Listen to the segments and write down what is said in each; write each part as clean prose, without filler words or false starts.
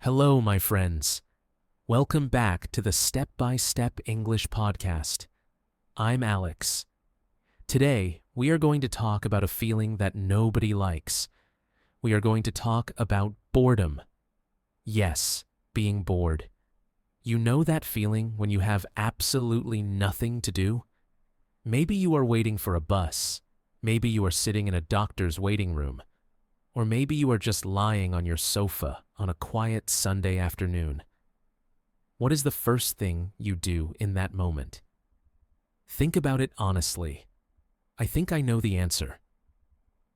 Hello, my friends. Welcome back to the Step by Step English podcast. I'm Alex. Today, we are going to talk about a feeling that nobody likes. We are going to talk about boredom. Yes, being bored. You know that feeling when you have absolutely nothing to do? Maybe you are waiting for a bus. Maybe you are sitting in a doctor's waiting room. Or maybe you are just lying on your sofa on a quiet Sunday afternoon. What is the first thing you do in that moment? Think about it honestly. I think I know the answer.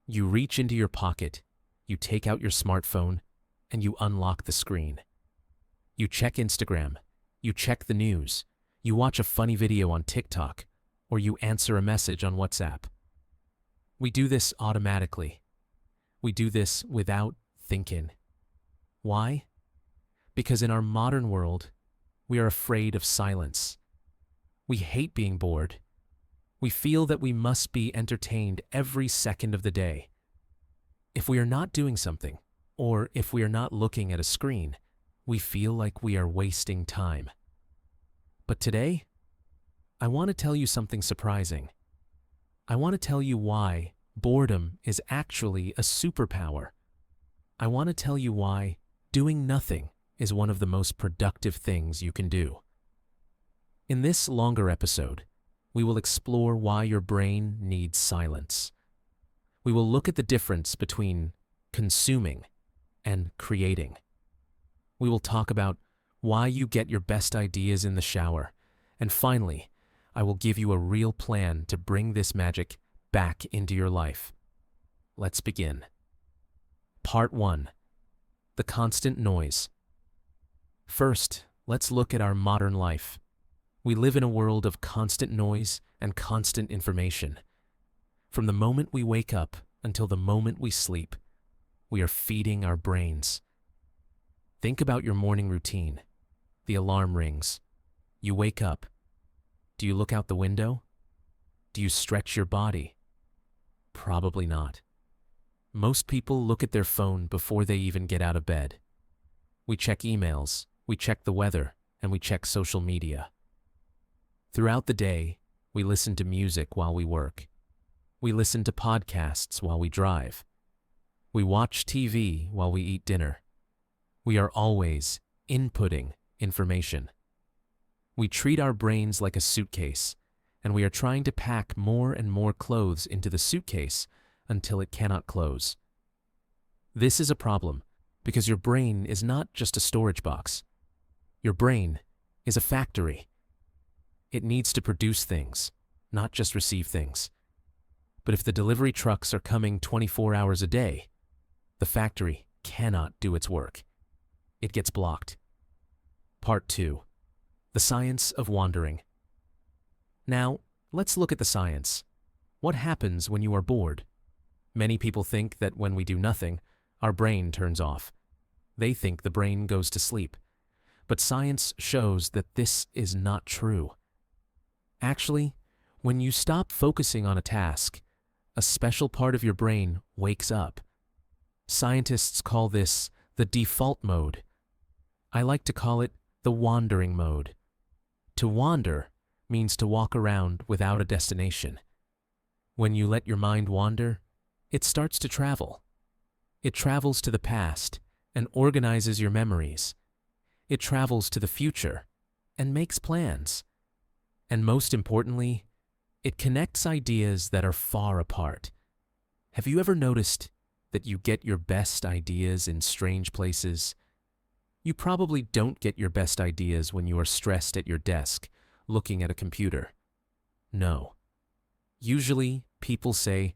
You reach into your pocket, you take out your smartphone, and you unlock the screen. You check Instagram, you check the news, you watch a funny video on TikTok, or you answer a message on WhatsApp. We do this automatically. We do this without thinking. Why? Because in our modern world, we are afraid of silence. We hate being bored. We feel that we must be entertained every second of the day. If we are not doing something, or if we are not looking at a screen, we feel like we are wasting time. But today, I want to tell you something surprising. I want to tell you why boredom is actually a superpower. I want to tell you why doing nothing is one of the most productive things you can do. In this longer episode, we will explore why your brain needs silence. We will look at the difference between consuming and creating. We will talk about why you get your best ideas in the shower. And finally, I will give you a real plan to bring this magic back into your life. Let's begin. Part 1. The constant noise. First, let's look at our modern life. We live in a world of constant noise and constant information. From the moment we wake up until the moment we sleep, we are feeding our brains. Think about your morning routine. The alarm rings. You wake up. Do you look out the window? Do you stretch your body? Probably not. Most people look at their phone before they even get out of bed. We check emails, we check the weather, and we check social media. Throughout the day, we listen to music while we work. We listen to podcasts while we drive. We watch TV while we eat dinner. We are always inputting information. We treat our brains like a suitcase, and we are trying to pack more and more clothes into the suitcase until it cannot close. This is a problem because your brain is not just a storage box. Your brain is a factory. It needs to produce things, not just receive things. But if the delivery trucks are coming 24 hours a day, the factory cannot do its work. It gets blocked. Part 2. The science of wandering. Now, let's look at the science. What happens when you are bored? Many people think that when we do nothing, our brain turns off. They think the brain goes to sleep. But science shows that this is not true. Actually, when you stop focusing on a task, a special part of your brain wakes up. Scientists call this the default mode. I like to call it the wandering mode. To wander means to walk around without a destination. When you let your mind wander, it starts to travel. It travels to the past and organizes your memories. It travels to the future and makes plans. And most importantly, it connects ideas that are far apart. Have you ever noticed that you get your best ideas in strange places? You probably don't get your best ideas when you are stressed at your desk, looking at a computer. No. Usually, people say,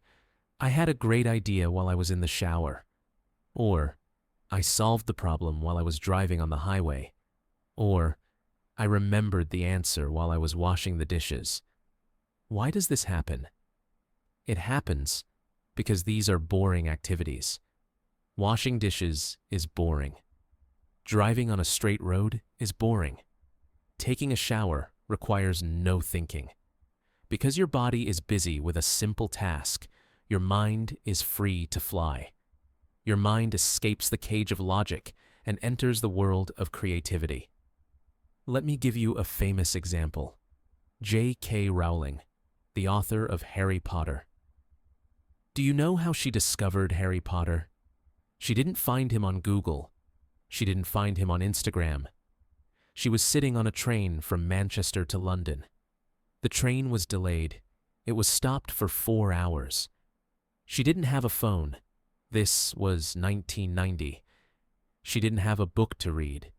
I had a great idea while I was in the shower. Or, I solved the problem while I was driving on the highway. Or, I remembered the answer while I was washing the dishes. Why does this happen? It happens because these are boring activities. Washing dishes is boring. Driving on a straight road is boring. Taking a shower requires no thinking. Because your body is busy with a simple task, your mind is free to fly. Your mind escapes the cage of logic and enters the world of creativity. Let me give you a famous example. J.K. Rowling, the author of Harry Potter. Do you know how she discovered Harry Potter? She didn't find him on Google. She didn't find him on Instagram. She was sitting on a train from Manchester to London. The train was delayed. It was stopped for 4 hours. She didn't have a phone. This was 1990. She didn't have a book to read.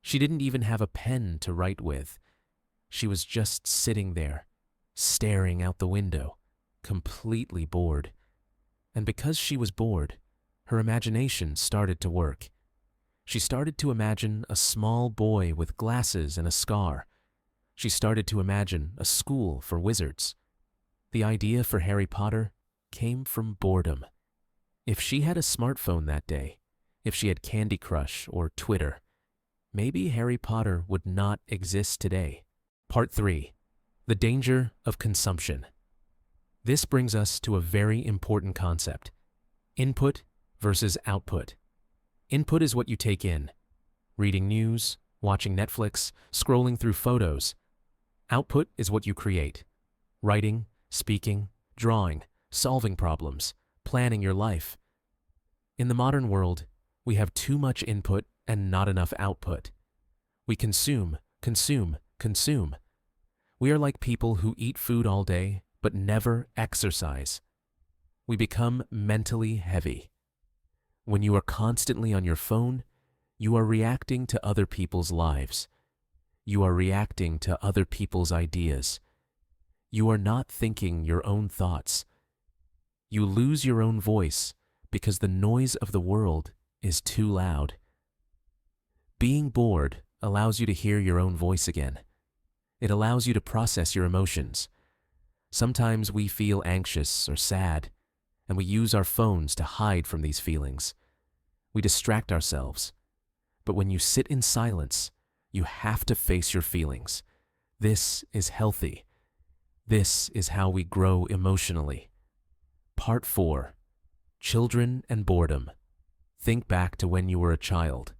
She didn't even have a pen to write with. She was just sitting there, staring out the window, completely bored. And because she was bored, her imagination started to work. She started to imagine a small boy with glasses and a scar. She started to imagine a school for wizards. The idea for Harry Potter came from boredom. If she had a smartphone that day, if she had Candy Crush or Twitter, maybe Harry Potter would not exist today. Part 3. The danger of consumption. This brings us to a very important concept: input versus output. Input is what you take in: reading news, watching Netflix, scrolling through photos. Output is what you create: writing, speaking, drawing, solving problems, planning your life. In the modern world, we have too much input and not enough output. We consume, consume, consume. We are like people who eat food all day but never exercise. We become mentally heavy. When you are constantly on your phone, you are reacting to other people's lives. You are reacting to other people's ideas. You are not thinking your own thoughts. You lose your own voice because the noise of the world is too loud. Being bored allows you to hear your own voice again. It allows you to process your emotions. Sometimes we feel anxious or sad, and we use our phones to hide from these feelings. We distract ourselves. But when you sit in silence, you have to face your feelings. This is healthy. This is how we grow emotionally. Part 4. Children and boredom. Think back to when you were a child.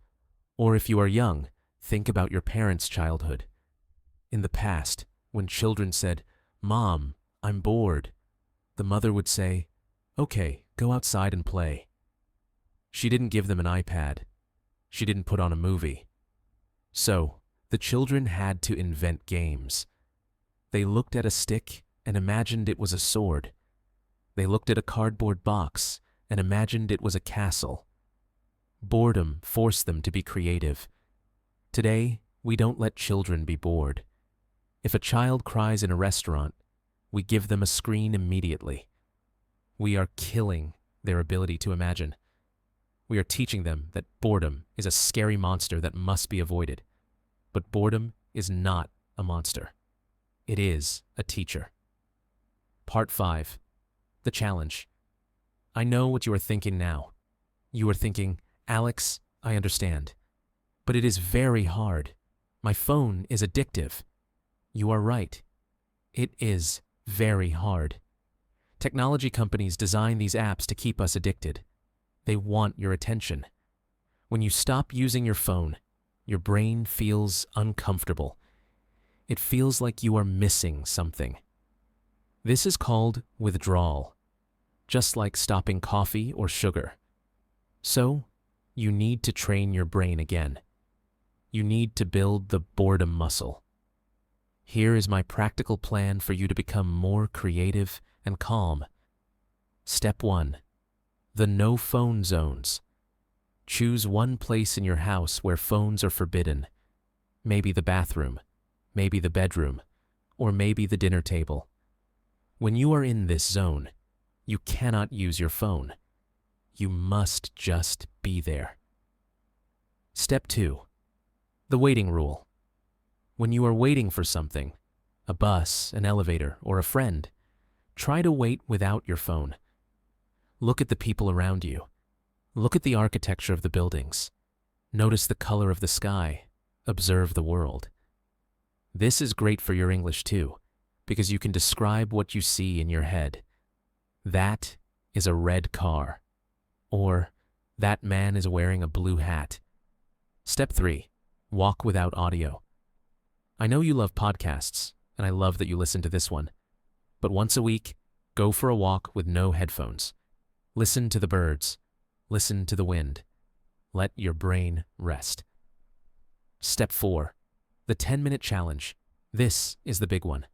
Or if you are young, think about your parents' childhood. In the past, when children said, "Mom, I'm bored," the mother would say, "Okay, go outside and play." She didn't give them an iPad. She didn't put on a movie. So, the children had to invent games. They looked at a stick and imagined it was a sword. They looked at a cardboard box and imagined it was a castle. Boredom forced them to be creative. Today, we don't let children be bored. If a child cries in a restaurant, we give them a screen immediately. We are killing their ability to imagine. We are teaching them that boredom is a scary monster that must be avoided. But boredom is not a monster. It is a teacher. Part 5. The challenge. I know what you are thinking now. You are thinking, "Alex, I understand. But it is very hard. My phone is addictive." You are right. It is very hard. Technology companies design these apps to keep us addicted. They want your attention. When you stop using your phone, your brain feels uncomfortable. It feels like you are missing something. This is called withdrawal, just like stopping coffee or sugar. So, you need to train your brain again. You need to build the boredom muscle. Here is my practical plan for you to become more creative and calm. Step 1. The no phone zones. Choose one place in your house where phones are forbidden. Maybe the bathroom, maybe the bedroom, or maybe the dinner table. When you are in this zone, you cannot use your phone. You must just be there. Step 2. The waiting rule. When you are waiting for something, a bus, an elevator, or a friend, try to wait without your phone. Look at the people around you. Look at the architecture of the buildings. Notice the color of the sky. Observe the world. This is great for your English too, because you can describe what you see in your head. That is a red car. Or, that man is wearing a blue hat. Step 3. Walk without audio. I know you love podcasts, and I love that you listen to this one. But once a week, go for a walk with no headphones. Listen to the birds. Listen to the wind. Let your brain rest. Step 4. The 10-minute challenge. This is the big one.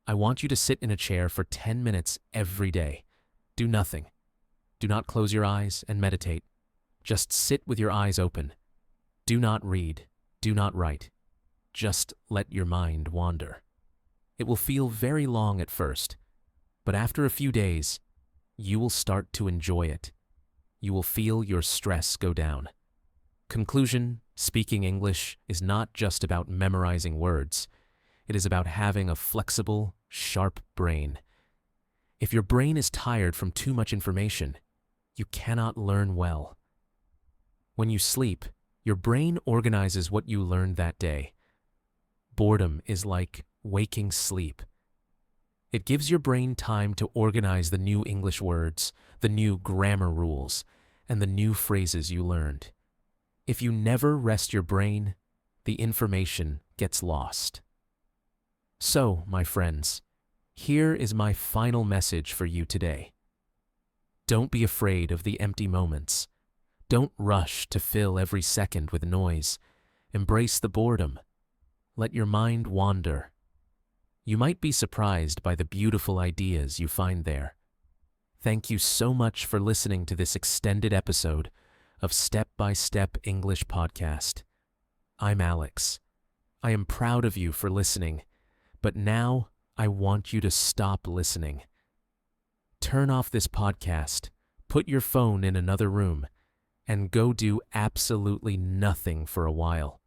I want you to sit in a chair for 10 minutes every day. Do nothing. Do not close your eyes and meditate. Just sit with your eyes open. Do not read. Do not write. Just let your mind wander. It will feel very long at first, but after a few days, you will start to enjoy it. You will feel your stress go down. Conclusion: speaking English is not just about memorizing words. It is about having a flexible, sharp brain. If your brain is tired from too much information, you cannot learn well. When you sleep, your brain organizes what you learned that day. Boredom is like waking sleep. It gives your brain time to organize the new English words, the new grammar rules, and the new phrases you learned. If you never rest your brain, the information gets lost. So, my friends, here is my final message for you today. Don't be afraid of the empty moments. Don't rush to fill every second with noise. Embrace the boredom. Let your mind wander. You might be surprised by the beautiful ideas you find there. Thank you so much for listening to this extended episode of Step by Step English Podcast. I'm Alex. I am proud of you for listening, but now I want you to stop listening. Turn off this podcast, put your phone in another room, and go do absolutely nothing for a while.